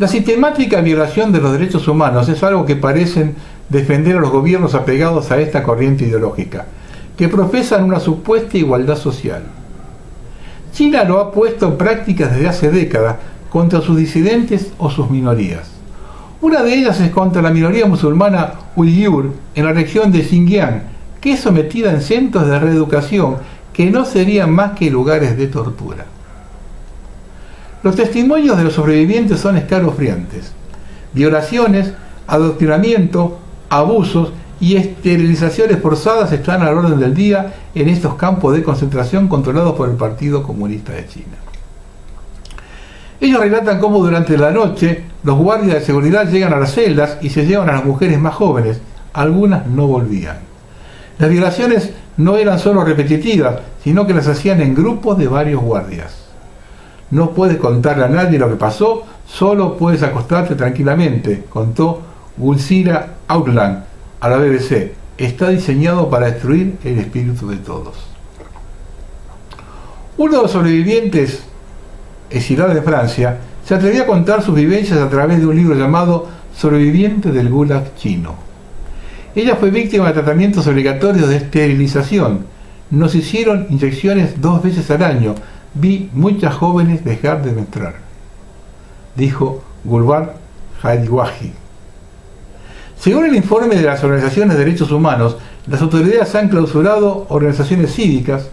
Speaker 1: La sistemática violación de los derechos humanos es algo que parecen defender a los gobiernos apegados a esta corriente ideológica, que profesan una supuesta igualdad social. China lo ha puesto en práctica desde hace décadas contra sus disidentes o sus minorías. Una de ellas es contra la minoría musulmana uigur en la región de Xinjiang, que es sometida en centros de reeducación que no serían más que lugares de tortura. Los testimonios de los sobrevivientes son escalofriantes. Violaciones, adoctrinamiento, abusos y esterilizaciones forzadas están al orden del día en estos campos de concentración controlados por el Partido Comunista de China. Ellos relatan cómo durante la noche los guardias de seguridad llegan a las celdas y se llevan a las mujeres más jóvenes. Algunas no volvían. Las violaciones no eran solo repetitivas, sino que las hacían en grupos de varios guardias. No puedes contarle a nadie lo que pasó, solo puedes acostarte tranquilamente, contó Gulsira Outland a la BBC. Está diseñado para destruir el espíritu de todos. Uno de los sobrevivientes, exilado de Francia, se atrevió a contar sus vivencias a través de un libro llamado Sobreviviente del Gulag chino. Ella fue víctima de tratamientos obligatorios de esterilización. Nos hicieron inyecciones 2 veces al año. Vi muchas jóvenes dejar de menstruar, dijo Gulbar Hadiwahi. Según el informe de las organizaciones de derechos humanos, las autoridades han clausurado organizaciones cívicas,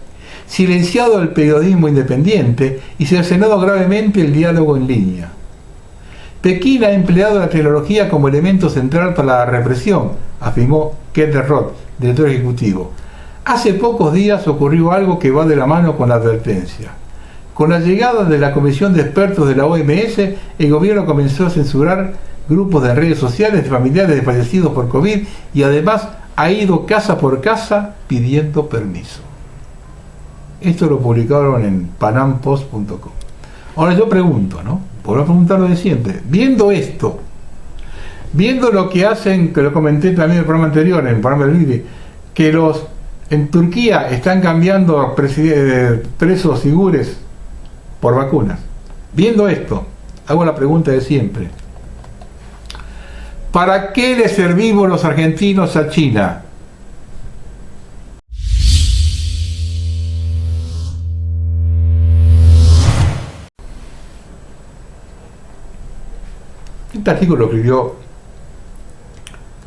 Speaker 1: silenciado el periodismo independiente y cercenado gravemente el diálogo en línea. Pekín ha empleado la tecnología como elemento central para la represión, afirmó Keter Roth, director ejecutivo. Hace pocos días ocurrió algo que va de la mano con la advertencia. Con la llegada de la Comisión de Expertos de la OMS, el gobierno comenzó a censurar grupos de redes sociales de familiares de fallecidos por COVID y además ha ido casa por casa pidiendo permiso. Esto lo publicaron en panampost.com. Ahora yo pregunto, ¿no? Por preguntar lo de siempre. Viendo esto, viendo lo que hacen, que lo comenté también en el programa anterior, en el programa del Vivi, que en Turquía están cambiando presos sigures por vacunas. Viendo esto, hago la pregunta de siempre. ¿Para qué le servimos los argentinos a China? Este artículo lo escribió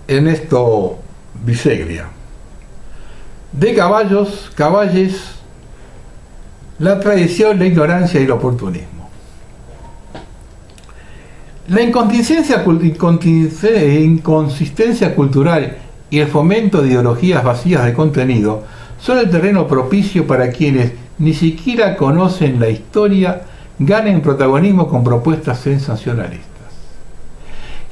Speaker 1: Ernesto Biseglia. De caballes, la tradición, la ignorancia y el oportunismo. La inconsistencia cultural y el fomento de ideologías vacías de contenido son el terreno propicio para quienes ni siquiera conocen la historia ganen protagonismo con propuestas sensacionalistas.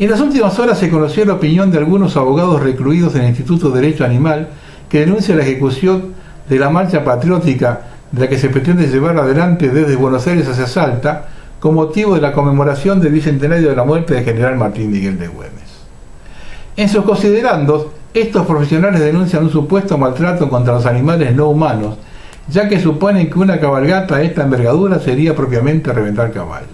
Speaker 1: En las últimas horas se conoció la opinión de algunos abogados recluidos en el Instituto de Derecho Animal que denuncia la ejecución de la marcha patriótica de la que se pretende llevar adelante desde Buenos Aires hacia Salta con motivo de la conmemoración del bicentenario de la muerte del general Martín Miguel de Güemes. En sus considerandos, estos profesionales denuncian un supuesto maltrato contra los animales no humanos, ya que suponen que una cabalgata de esta envergadura sería propiamente reventar caballos.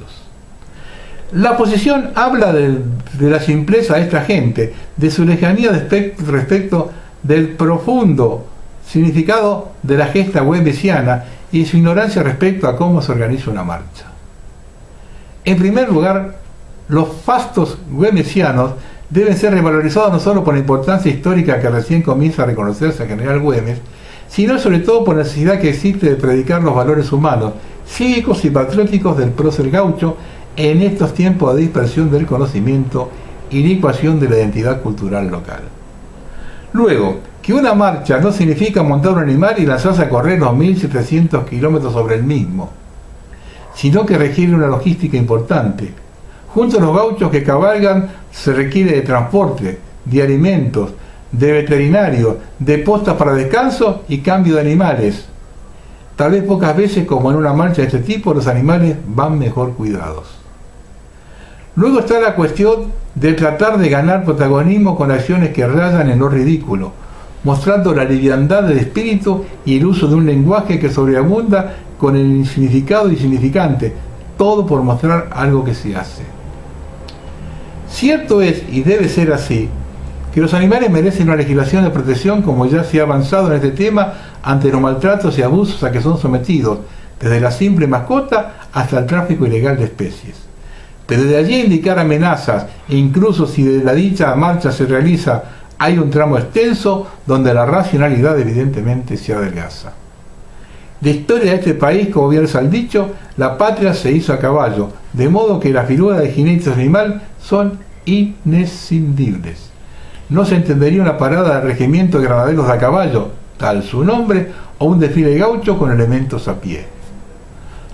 Speaker 1: La oposición habla de la simpleza de esta gente, de su lejanía respecto del profundo significado de la gesta güemesiana y su ignorancia respecto a cómo se organiza una marcha. En primer lugar, los fastos güemesianos deben ser revalorizados no solo por la importancia histórica que recién comienza a reconocerse al general Güemes, sino sobre todo por la necesidad que existe de predicar los valores humanos, cívicos y patrióticos del prócer gaucho en estos tiempos de dispersión del conocimiento y licuación de la identidad cultural local. Luego, que una marcha no significa montar un animal y lanzarse a correr los 1.700 kilómetros sobre el mismo, sino que requiere una logística importante. Junto a los gauchos que cabalgan se requiere de transporte, de alimentos, de veterinarios, de postas para descanso y cambio de animales. Tal vez pocas veces, como en una marcha de este tipo, los animales van mejor cuidados. Luego está la cuestión de tratar de ganar protagonismo con acciones que rayan en lo ridículo, mostrando la liviandad del espíritu y el uso de un lenguaje que sobreabunda con el insignificado y significante, todo por mostrar algo que se hace. Cierto es, y debe ser así, que los animales merecen una legislación de protección como ya se ha avanzado en este tema ante los maltratos y abusos a que son sometidos, desde la simple mascota hasta el tráfico ilegal de especies. Pero de allí a indicar amenazas, e incluso si de la dicha marcha se realiza, hay un tramo extenso donde la racionalidad evidentemente se adelgaza. La historia de este país, como bien se ha dicho, la patria se hizo a caballo, de modo que las figuras de jinetes animal son inescindibles. No se entendería una parada del regimiento de granaderos a caballo, tal su nombre, o un desfile gaucho con elementos a pie.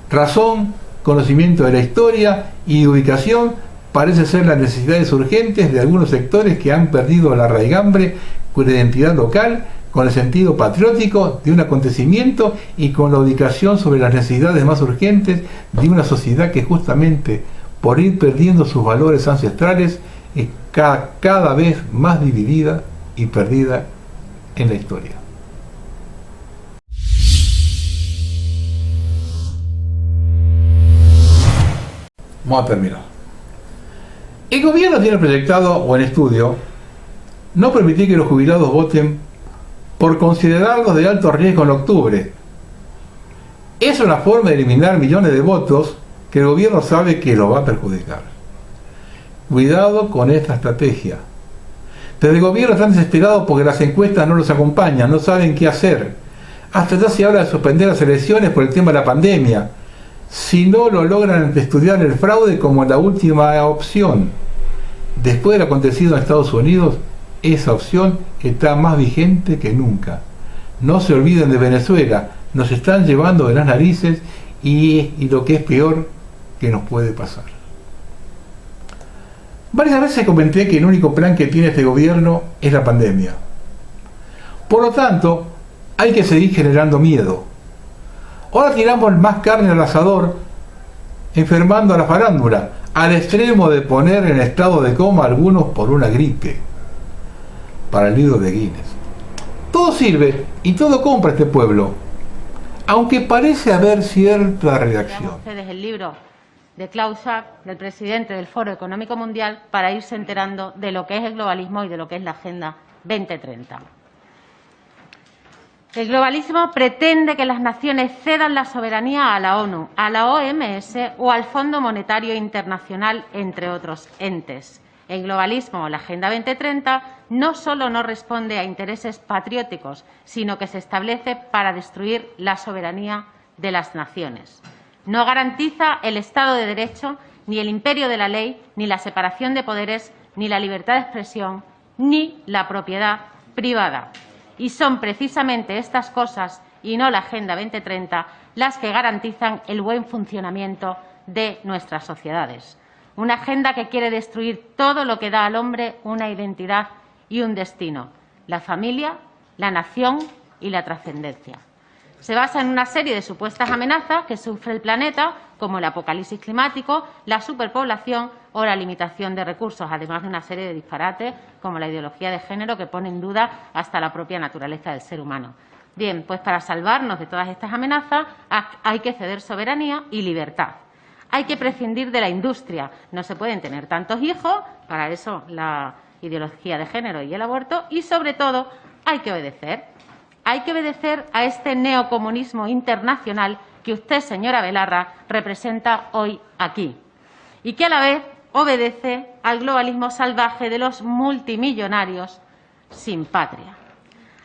Speaker 1: Razón conocimiento de la historia y ubicación parece ser las necesidades urgentes de algunos sectores que han perdido la raigambre con la identidad local, con el sentido patriótico de un acontecimiento y con la ubicación sobre las necesidades más urgentes de una sociedad que justamente por ir perdiendo sus valores ancestrales es cada vez más dividida y perdida en la historia. Vamos a terminar. El gobierno tiene proyectado o en estudio no permitir que los jubilados voten por considerarlos de alto riesgo en octubre. Es una forma de eliminar millones de votos que el gobierno sabe que lo va a perjudicar. Cuidado con esta estrategia. Desde el gobierno están desesperados porque las encuestas no los acompañan, no saben qué hacer. Hasta ya se habla de suspender las elecciones por el tema de la pandemia, si no lo logran estudiar el fraude como la última opción. Después de lo acontecido en Estados Unidos, esa opción está más vigente que nunca. No se olviden de Venezuela, nos están llevando de las narices y lo que es peor que nos puede pasar. Varias veces comenté que el único plan que tiene este gobierno es la pandemia. Por lo tanto, hay que seguir generando miedo. Ahora tiramos más carne al asador, enfermando a la farándula, al extremo de poner en estado de coma a algunos por una gripe. Para el libro de Guinness. Todo sirve y todo compra este pueblo, aunque parece haber cierta reacción.
Speaker 5: Ustedes el libro de Klaus Schwab, del presidente del Foro Económico Mundial, para irse enterando de lo que es el globalismo y de lo que es la Agenda 2030. El globalismo pretende que las naciones cedan la soberanía a la ONU, a la OMS o al Fondo Monetario Internacional, entre otros entes. El globalismo o la Agenda 2030 no solo no responde a intereses patrióticos, sino que se establece para destruir la soberanía de las naciones. No garantiza el Estado de Derecho, ni el imperio de la ley, ni la separación de poderes, ni la libertad de expresión, ni la propiedad privada. Y son precisamente estas cosas, y no la Agenda 2030, las que garantizan el buen funcionamiento de nuestras sociedades. Una agenda que quiere destruir todo lo que da al hombre una identidad y un destino: la familia, la nación y la trascendencia. Se basa en una serie de supuestas amenazas que sufre el planeta, como el apocalipsis climático, la superpoblación o la limitación de recursos, además de una serie de disparates como la ideología de género que pone en duda hasta la propia naturaleza del ser humano. Bien, pues para salvarnos de todas estas amenazas hay que ceder soberanía y libertad. Hay que prescindir de la industria. No se pueden tener tantos hijos, para eso la ideología de género y el aborto, y sobre todo hay que obedecer. Hay que obedecer a este neocomunismo internacional que usted, señora Belarra, representa hoy aquí, y que a la vez obedece al globalismo salvaje de los multimillonarios sin patria,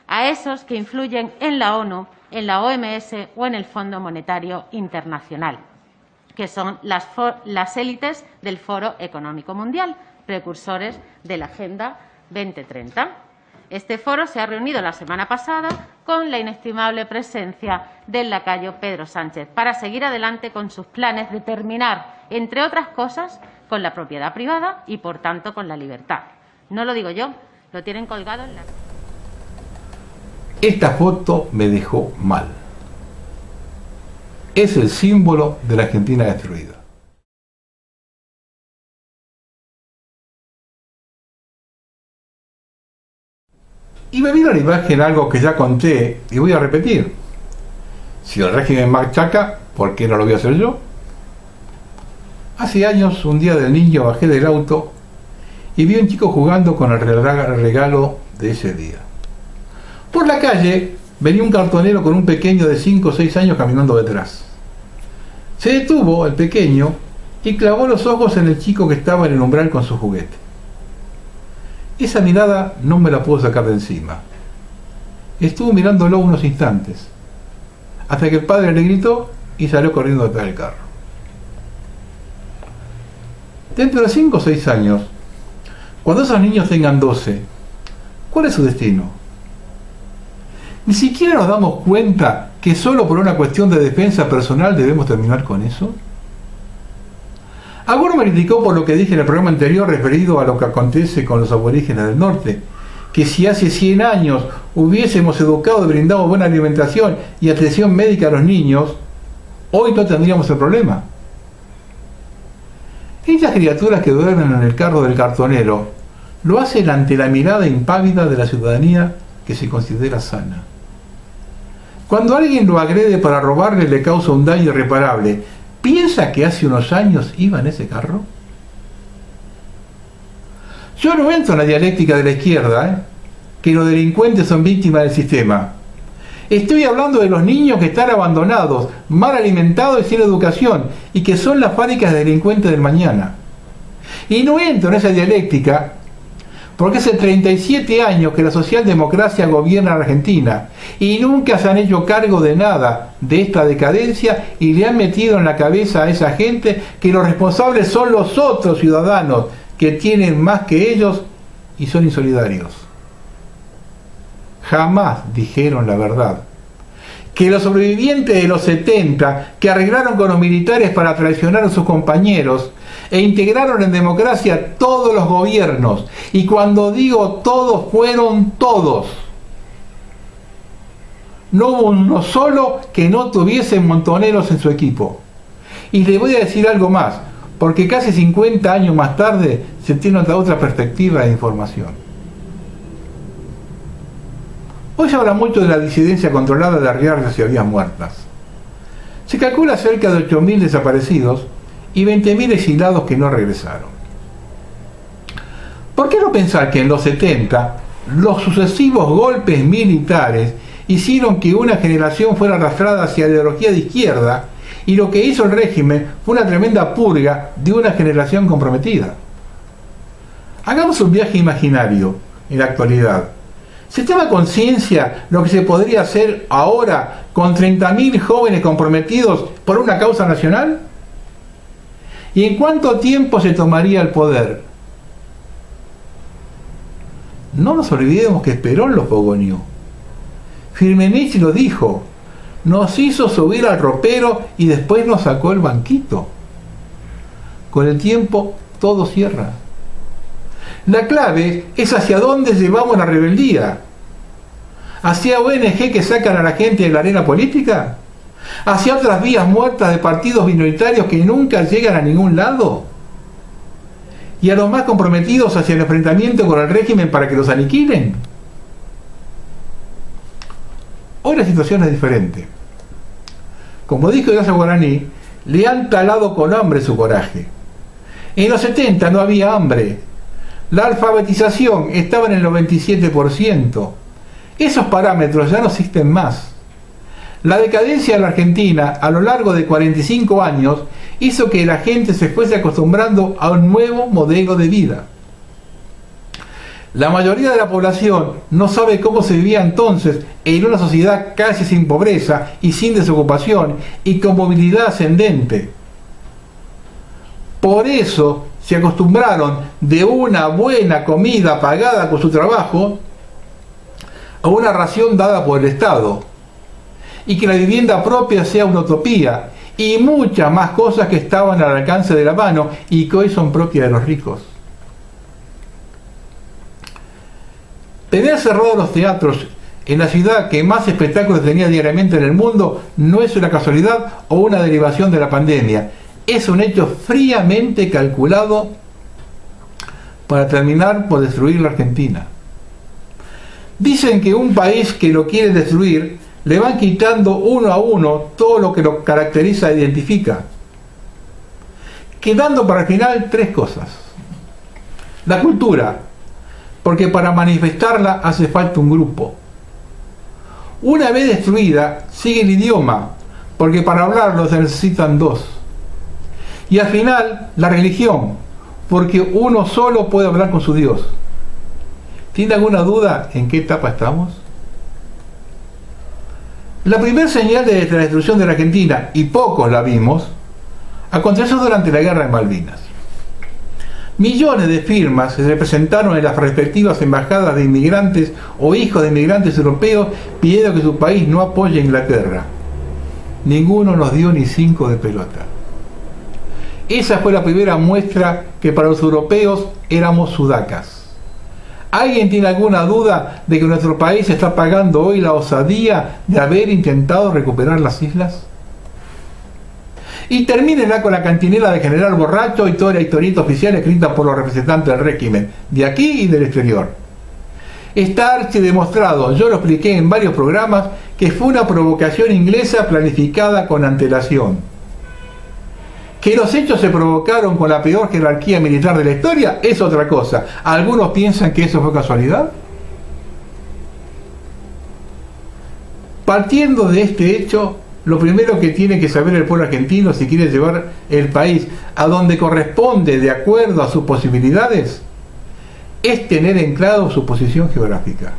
Speaker 5: a esos que influyen en la ONU, en la OMS o en el Fondo Monetario Internacional, que son las élites del Foro Económico Mundial, precursores de la Agenda 2030. Este foro se ha reunido la semana pasada con la inestimable presencia del lacayo Pedro Sánchez para seguir adelante con sus planes de terminar, entre otras cosas, con la propiedad privada y, por tanto, con la libertad. No lo digo yo, lo tienen colgado en la...
Speaker 1: Esta foto me dejó mal. Es el símbolo de la Argentina destruida. Y me vino a la imagen algo que ya conté y voy a repetir. Si el régimen machaca, ¿por qué no lo voy a hacer yo? Hace años, un día del niño, bajé del auto y vi a un chico jugando con el regalo de ese día. Por la calle venía un cartonero con un pequeño de 5 o 6 años caminando detrás. Se detuvo el pequeño y clavó los ojos en el chico que estaba en el umbral con su juguete. Esa mirada no me la puedo sacar de encima. Estuvo mirándolo unos instantes, hasta que el padre le gritó y salió corriendo detrás del carro. Dentro de 5 o 6 años, cuando esos niños tengan 12, ¿cuál es su destino? Ni siquiera nos damos cuenta que solo por una cuestión de defensa personal debemos terminar con eso. Alguno me criticó por lo que dije en el programa anterior referido a lo que acontece con los aborígenes del norte, que si hace 100 años hubiésemos educado y brindado buena alimentación y atención médica a los niños, hoy no tendríamos el problema. Estas criaturas que duermen en el carro del cartonero lo hacen ante la mirada impávida de la ciudadanía que se considera sana. Cuando alguien lo agrede para robarle y le causa un daño irreparable, ¿piensa que hace unos años iba en ese carro? Yo no entro en la dialéctica de la izquierda, que los delincuentes son víctimas del sistema. Estoy hablando de los niños que están abandonados, mal alimentados y sin educación, y que son las fábricas de delincuentes del mañana. Y no entro en esa dialéctica porque hace 37 años que la socialdemocracia gobierna Argentina y nunca se han hecho cargo de nada de esta decadencia y le han metido en la cabeza a esa gente que los responsables son los otros ciudadanos que tienen más que ellos y son insolidarios. Jamás dijeron la verdad. Que los sobrevivientes de los 70, que arreglaron con los militares para traicionar a sus compañeros e integraron en democracia todos los gobiernos, y cuando digo todos, fueron todos. No hubo uno solo que no tuviese montoneros en su equipo. Y le voy a decir algo más, porque casi 50 años más tarde se tiene otra perspectiva de información. Hoy se habla mucho de la disidencia controlada de arriadas y vías muertas. Se calcula cerca de 8.000 desaparecidos y 20.000 exilados que no regresaron. ¿Por qué no pensar que en los 70 los sucesivos golpes militares hicieron que una generación fuera arrastrada hacia la ideología de izquierda y lo que hizo el régimen fue una tremenda purga de una generación comprometida? Hagamos un viaje imaginario en la actualidad. ¿Se toma conciencia lo que se podría hacer ahora con 30.000 jóvenes comprometidos por una causa nacional? ¿Y en cuánto tiempo se tomaría el poder? No nos olvidemos que Perón lo fogoneó. Firmenich lo dijo. Nos hizo subir al ropero y después nos sacó el banquito. Con el tiempo todo cierra. La clave es hacia dónde llevamos la rebeldía. ¿Hacia ONG que sacan a la gente de la arena política? ¿Hacia otras vías muertas de partidos minoritarios que nunca llegan a ningún lado? ¿Y a los más comprometidos hacia el enfrentamiento con el régimen para que los aniquilen? Hoy la situación es diferente. Como dijo Ignacio Guaraní, le han talado con hambre su coraje. En los 70 no había hambre. La alfabetización estaba en el 97%. Esos parámetros ya no existen más. La decadencia de la Argentina a lo largo de 45 años hizo que la gente se fuese acostumbrando a un nuevo modelo de vida. La mayoría de la población no sabe cómo se vivía entonces en una sociedad casi sin pobreza y sin desocupación y con movilidad ascendente. Por eso se acostumbraron de una buena comida pagada con su trabajo a una ración dada por el Estado, y que la vivienda propia sea una utopía, y muchas más cosas que estaban al alcance de la mano y que hoy son propias de los ricos. Tener cerrados los teatros en la ciudad que más espectáculos tenía diariamente en el mundo no es una casualidad o una derivación de la pandemia. Es un hecho fríamente calculado para terminar por destruir la Argentina. Dicen que un país que lo quiere destruir le van quitando uno a uno todo lo que lo caracteriza e identifica, quedando para el final tres cosas. La cultura, porque para manifestarla hace falta un grupo. Una vez destruida, sigue el idioma, porque para hablarlo se necesitan dos. Y al final, la religión, porque uno solo puede hablar con su Dios. ¿Tiene alguna duda en qué etapa estamos? La primera señal de la destrucción de la Argentina, y pocos la vimos, aconteció durante la guerra de Malvinas. Millones de firmas se presentaron en las respectivas embajadas de inmigrantes o hijos de inmigrantes europeos pidiendo que su país no apoye a Inglaterra. Ninguno nos dio ni 5 de pelota. Esa fue la primera muestra que para los europeos éramos sudacas. ¿Alguien tiene alguna duda de que nuestro país está pagando hoy la osadía de haber intentado recuperar las islas? Y termínenla con la cantinela de General Borracho y toda la historieta oficial escrita por los representantes del régimen, de aquí y del exterior. Está archidemostrado, yo lo expliqué en varios programas, que fue una provocación inglesa planificada con antelación. Que los hechos se provocaron con la peor jerarquía militar de la historia es otra cosa. ¿Algunos piensan que eso fue casualidad? Partiendo de este hecho, lo primero que tiene que saber el pueblo argentino si quiere llevar el país a donde corresponde de acuerdo a sus posibilidades es tener en claro su posición geográfica.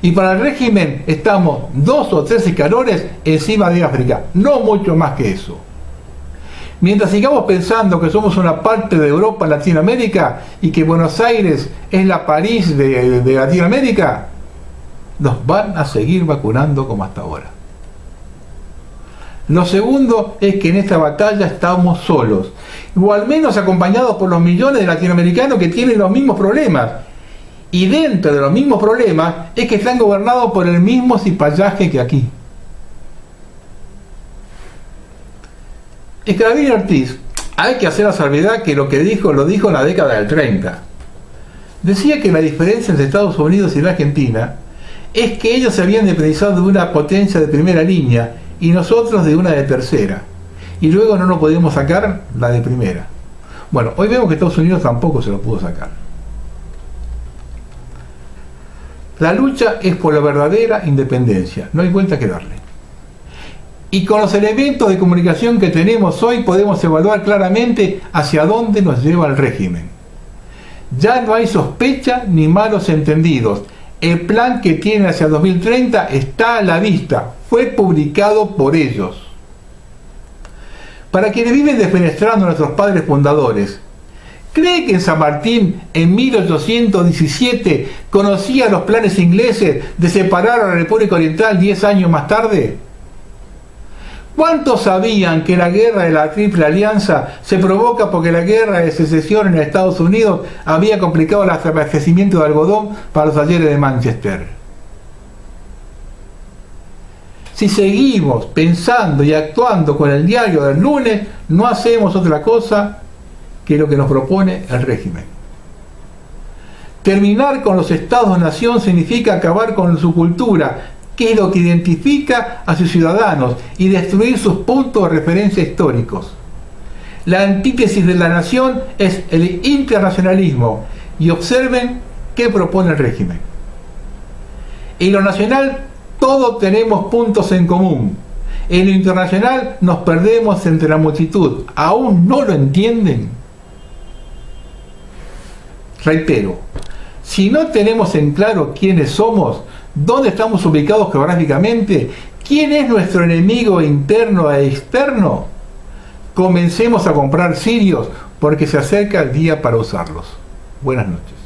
Speaker 1: Y para el régimen estamos 2 o 3 escalones encima de África, no mucho más que eso. Mientras sigamos pensando que somos una parte de Europa, Latinoamérica, y que Buenos Aires es la París de Latinoamérica, nos van a seguir vacunando como hasta ahora. Lo segundo es que en esta batalla estamos solos, o al menos acompañados por los millones de latinoamericanos que tienen los mismos problemas. Y dentro de los mismos problemas es que están gobernados por el mismo cipallaje que aquí. Scalabrini Ortiz, hay que hacer la salvedad que lo que dijo, lo dijo en la década del 30. Decía que la diferencia entre Estados Unidos y la Argentina es que ellos se habían independizado de una potencia de primera línea y nosotros de una de tercera. Y luego no nos podíamos sacar la de primera. Bueno, hoy vemos que Estados Unidos tampoco se lo pudo sacar. La lucha es por la verdadera independencia, no hay vuelta que darle. Y con los elementos de comunicación que tenemos hoy podemos evaluar claramente hacia dónde nos lleva el régimen. Ya no hay sospecha ni malos entendidos. El plan que tiene hacia 2030 está a la vista, fue publicado por ellos. Para quienes viven defenestrando a nuestros padres fundadores, ¿cree que en San Martín, en 1817, conocía los planes ingleses de separar a la República Oriental 10 años más tarde? ¿Cuántos sabían que la guerra de la Triple Alianza se provoca porque la guerra de secesión en Estados Unidos había complicado el abastecimiento de algodón para los talleres de Manchester? Si seguimos pensando y actuando con el diario del lunes, no hacemos otra cosa que lo que nos propone el régimen. Terminar con los estados-nación significa acabar con su cultura, que es lo que identifica a sus ciudadanos, y destruir sus puntos de referencia históricos. La antítesis de la nación es el internacionalismo, y observen qué propone el régimen. En lo nacional todos tenemos puntos en común. En lo internacional nos perdemos entre la multitud. ¿Aún no lo entienden? Reitero, si no tenemos en claro quiénes somos, dónde estamos ubicados geográficamente, quién es nuestro enemigo interno e externo, comencemos a comprar cirios porque se acerca el día para usarlos. Buenas noches.